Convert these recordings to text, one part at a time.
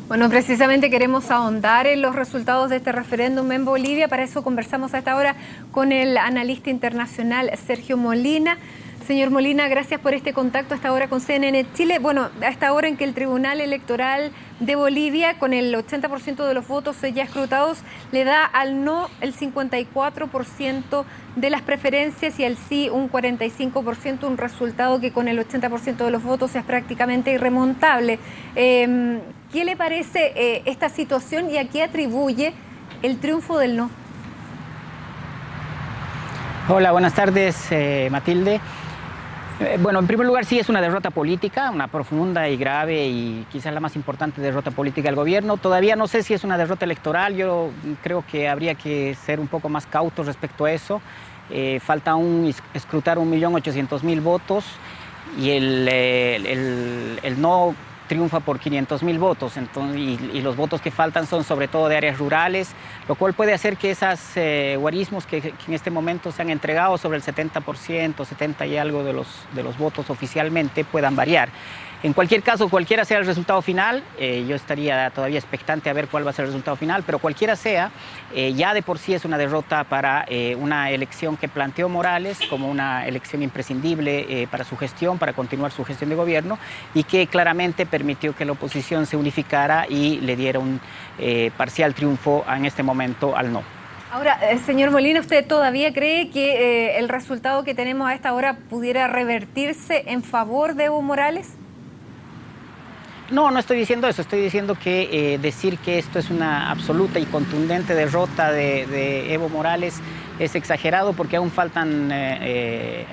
Bueno, precisamente queremos ahondar en los resultados de este referéndum en Bolivia. Para eso conversamos a esta hora con el analista internacional Sergio Molina. Señor Molina, gracias por este contacto a esta hora con CNN Chile. Bueno, a esta hora en que el Tribunal Electoral de Bolivia, con el 80% de los votos ya escrutados, le da al no el 54% de las preferencias y al sí un 45%, un resultado que con el 80% de los votos es prácticamente irremontable. ¿Qué le parece esta situación y a qué atribuye el triunfo del no? Hola, buenas tardes, Matilde. Bueno, en primer lugar sí es una derrota política, una profunda y grave y quizás la más importante derrota política del gobierno. Todavía no sé si es una derrota electoral, yo creo que habría que ser un poco más cautos respecto a eso. Falta aún escrutar 1.800.000 votos y el no triunfa por 500.000 votos, entonces, y los votos que faltan son sobre todo de áreas rurales, lo cual puede hacer que esos guarismos que en este momento se han entregado sobre el 70%, 70 y algo de los votos oficialmente puedan variar. En cualquier caso, cualquiera sea el resultado final, yo estaría todavía expectante a ver cuál va a ser el resultado final, pero cualquiera sea, ya de por sí es una derrota para una elección que planteó Morales como una elección imprescindible para su gestión, para continuar su gestión de gobierno, y que claramente permitió que la oposición se unificara y le diera un parcial triunfo en este momento al no. Ahora, señor Molina, ¿usted todavía cree que el resultado que tenemos a esta hora pudiera revertirse en favor de Evo Morales? No, no estoy diciendo eso, estoy diciendo que decir que esto es una absoluta y contundente derrota de Evo Morales es exagerado porque aún faltan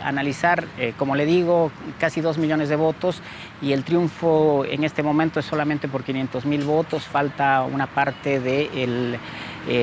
analizar, como le digo, casi 2 millones de votos y el triunfo en este momento es solamente por 500.000 votos, falta una parte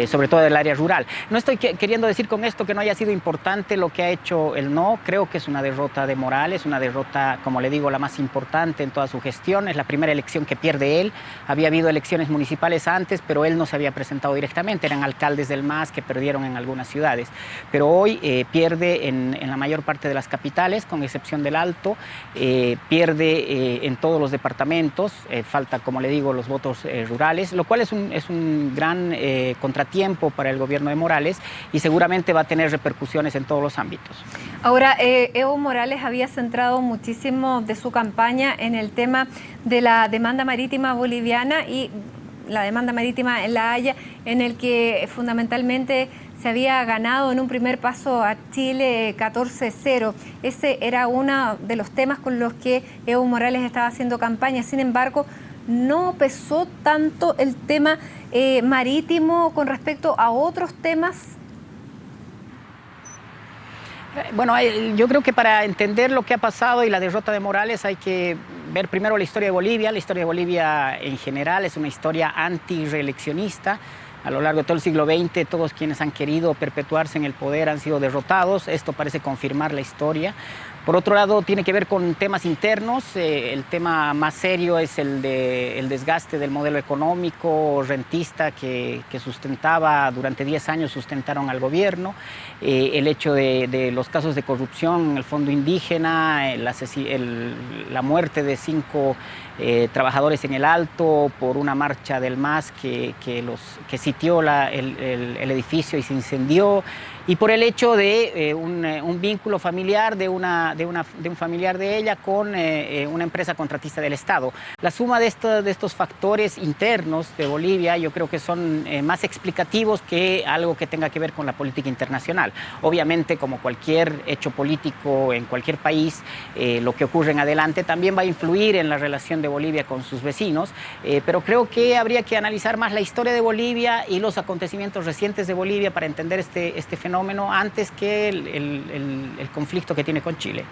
sobre todo del área rural. No estoy queriendo decir con esto que no haya sido importante lo que ha hecho el no, creo que es una derrota de Morales, una derrota, como le digo, la más importante en toda su gestión, es la primera elección que pierde él, había habido elecciones municipales antes, pero él no se había presentado directamente, eran alcaldes del MAS que perdieron en algunas ciudades, pero hoy pierde en la mayor parte de las capitales, con excepción del Alto, pierde en todos los departamentos, falta, como le digo, los votos rurales, lo cual es un gran contratiempo para el gobierno de Morales y seguramente va a tener repercusiones en todos los ámbitos. Ahora, Evo Morales había centrado muchísimo de su campaña en el tema de la demanda marítima boliviana y la demanda marítima en La Haya, en el que fundamentalmente se había ganado en un primer paso a Chile 14-0. Ese era uno de los temas con los que Evo Morales estaba haciendo campaña. Sin embargo, no pesó tanto el tema marítimo con respecto a otros temas. Bueno, yo creo que para entender lo que ha pasado y la derrota de Morales hay que ver primero la historia de Bolivia. La historia de Bolivia en general es una historia anti-reeleccionista. A lo largo de todo el siglo XX, todos quienes han querido perpetuarse en el poder han sido derrotados. Esto parece confirmar la historia. Por otro lado, tiene que ver con temas internos. El tema más serio es el desgaste del modelo económico rentista que sustentaba, durante 10 años sustentaron al gobierno. El hecho de los casos de corrupción en el fondo indígena, la muerte de 5 trabajadores en el Alto por una marcha del MAS que sitió el edificio y se incendió, y por el hecho de un vínculo familiar de un familiar de ella con una empresa contratista del Estado. La suma de estos factores internos de Bolivia yo creo que son más explicativos que algo que tenga que ver con la política internacional. Obviamente, como cualquier hecho político en cualquier país, lo que ocurre en adelante también va a influir en la relación de Bolivia con sus vecinos, pero creo que habría que analizar más la historia de Bolivia y los acontecimientos recientes de Bolivia para entender este fenómeno antes que el conflicto que tiene con Chile.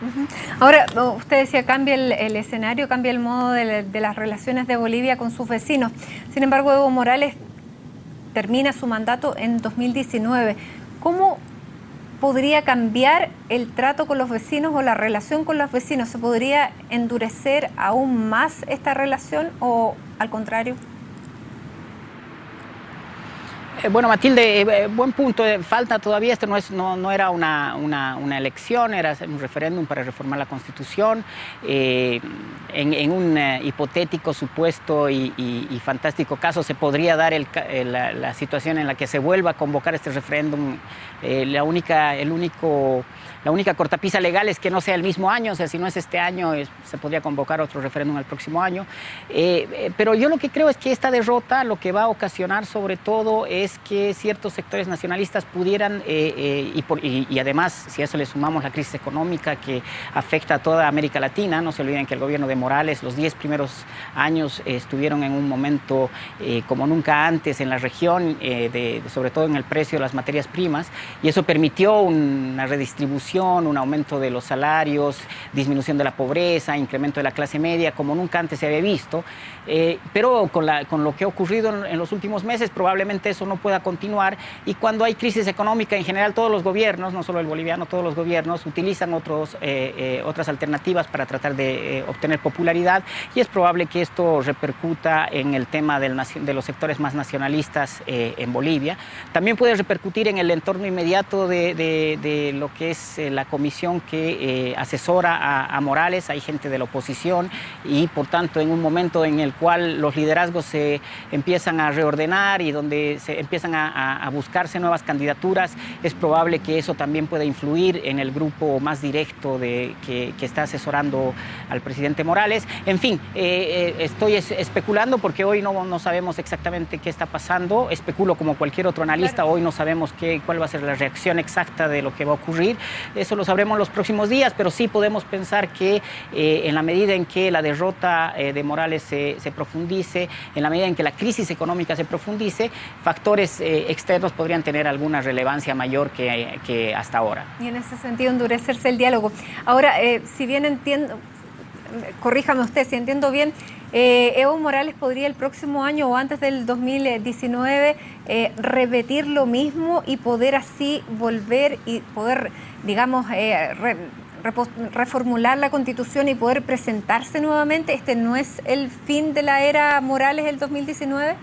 Ahora, usted decía, cambia el escenario, cambia el modo de las relaciones de Bolivia con sus vecinos. Sin embargo, Evo Morales termina su mandato en 2019. ¿Cómo podría cambiar el trato con los vecinos o la relación con los vecinos? ¿Se podría endurecer aún más esta relación o al contrario? Bueno, Matilde, buen punto. Falta todavía, esto no era una elección, era un referéndum para reformar la Constitución. En un hipotético, supuesto y fantástico caso, se podría dar la situación en la que se vuelva a convocar este referéndum. La única cortapisa legal es que no sea el mismo año, o sea, si no es este año, se podría convocar otro referéndum el próximo año. Pero yo lo que creo es que esta derrota lo que va a ocasionar sobre todo es que ciertos sectores nacionalistas pudieran, y además, si a eso le sumamos la crisis económica que afecta a toda América Latina, no se olviden que el gobierno de Morales, los 10 primeros años estuvieron en un momento como nunca antes en la región, sobre todo en el precio de las materias primas, y eso permitió una redistribución, un aumento de los salarios, disminución de la pobreza, incremento de la clase media, como nunca antes se había visto. Pero con lo que ha ocurrido en los últimos meses, probablemente eso no pueda continuar, y cuando hay crisis económica, en general todos los gobiernos, no solo el boliviano, todos los gobiernos utilizan otras alternativas para tratar de obtener popularidad, y es probable que esto repercuta en el tema de los sectores más nacionalistas en Bolivia. También puede repercutir en el entorno inmediato de lo que es la comisión que asesora a Morales. Hay gente de la oposición y por tanto en un momento en el cual los liderazgos se empiezan a reordenar y donde se empiezan a buscarse nuevas candidaturas, es probable que eso también pueda influir en el grupo más directo que está asesorando al presidente Morales. En fin, estoy especulando porque hoy no sabemos exactamente qué está pasando. Especulo como cualquier otro analista. Claro. Hoy no sabemos cuál va a ser la reacción exacta de lo que va a ocurrir. Eso lo sabremos en los próximos días, pero sí podemos pensar que en la medida en que la derrota de Morales se profundice, en la medida en que la crisis económica se profundice, factores externos podrían tener alguna relevancia mayor que hasta ahora. Y en ese sentido endurecerse el diálogo. Ahora, si bien entiendo, corríjame usted, si entiendo bien, Evo Morales podría el próximo año o antes del 2019 repetir lo mismo y poder así volver y poder, digamos, reformular la Constitución y poder presentarse nuevamente. ¿Este no es el fin de la era Morales el 2019?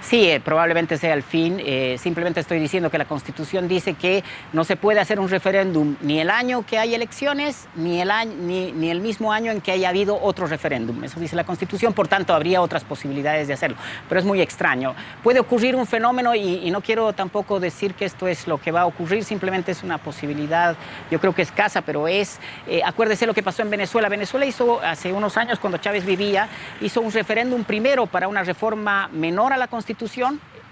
Sí, probablemente sea el fin. Simplemente estoy diciendo que la Constitución dice que no se puede hacer un referéndum ni el año que hay elecciones, ni el mismo año en que haya habido otro referéndum. Eso dice la Constitución, por tanto habría otras posibilidades de hacerlo. Pero es muy extraño. Puede ocurrir un fenómeno y no quiero tampoco decir que esto es lo que va a ocurrir, simplemente es una posibilidad, yo creo que escasa, pero acuérdese lo que pasó en Venezuela. Venezuela hizo hace unos años, cuando Chávez vivía, hizo un referéndum primero para una reforma menor a la Constitución,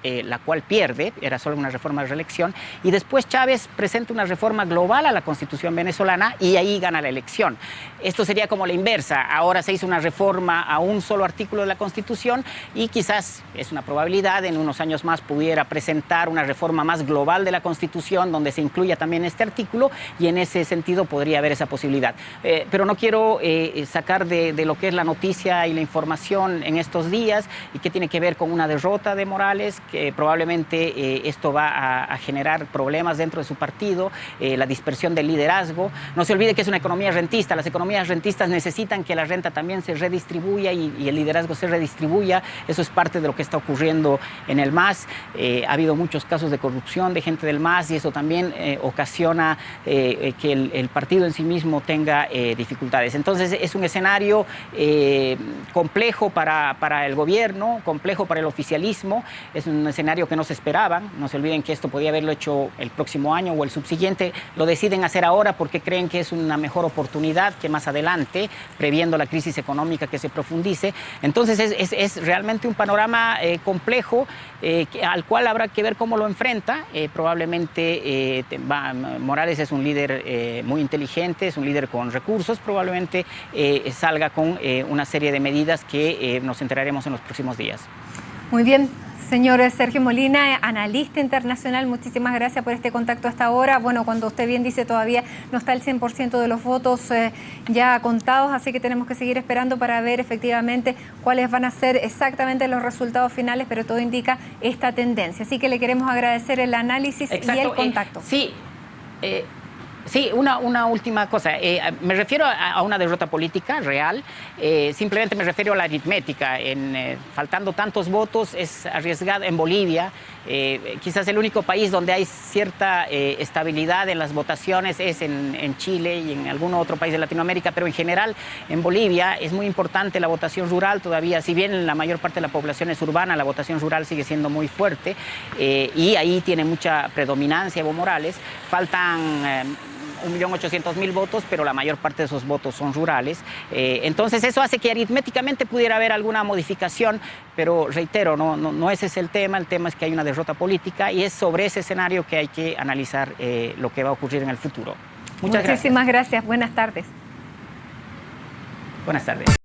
la cual pierde, era solo una reforma de reelección, y después Chávez presenta una reforma global a la Constitución venezolana y ahí gana la elección. Esto sería como la inversa. Ahora se hizo una reforma a un solo artículo de la Constitución y quizás es una probabilidad, en unos años más pudiera presentar una reforma más global de la Constitución donde se incluya también este artículo, y en ese sentido podría haber esa posibilidad. Pero no quiero sacar de lo que es la noticia y la información en estos días y que tiene que ver con una derrota de Morales, que probablemente esto va a generar problemas dentro de su partido, la dispersión del liderazgo. No se olvide que es una economía rentista. Las economías rentistas necesitan que la renta también se redistribuya y el liderazgo se redistribuya. Eso es parte de lo que está ocurriendo en el MAS. Ha habido muchos casos de corrupción de gente del MAS y eso también ocasiona que el partido en sí mismo tenga dificultades. Entonces es un escenario complejo para el gobierno, complejo para el oficialismo. Es un escenario que no se esperaban. No se olviden que esto podía haberlo hecho el próximo año o el subsiguiente. Lo deciden hacer ahora porque creen que es una mejor oportunidad que más adelante, previendo la crisis económica que se profundice. Entonces es realmente un panorama complejo al cual habrá que ver cómo lo enfrenta. Probablemente Morales es un líder muy inteligente, es un líder con recursos. Probablemente salga con una serie de medidas que nos enteraremos en los próximos días. Muy bien. Señor Sergio Molina, analista internacional, muchísimas gracias por este contacto hasta ahora. Bueno, cuando usted bien dice, todavía no está el 100% de los votos ya contados, así que tenemos que seguir esperando para ver efectivamente cuáles van a ser exactamente los resultados finales, pero todo indica esta tendencia. Así que le queremos agradecer el análisis. Exacto, y el contacto. Sí. Sí, una última cosa. Me refiero a una derrota política real. Simplemente me refiero a la aritmética. Faltando tantos votos, es arriesgado en Bolivia. Quizás el único país donde hay cierta estabilidad en las votaciones es en Chile y en algún otro país de Latinoamérica, pero en general en Bolivia es muy importante la votación rural todavía. Si bien la mayor parte de la población es urbana, la votación rural sigue siendo muy fuerte y ahí tiene mucha predominancia Evo Morales. Faltan 1.800.000 votos, pero la mayor parte de esos votos son rurales. Entonces eso hace que aritméticamente pudiera haber alguna modificación, pero reitero, no ese es el tema es que hay una derrota política y es sobre ese escenario que hay que analizar lo que va a ocurrir en el futuro. Muchísimas gracias. Buenas tardes. Buenas tardes.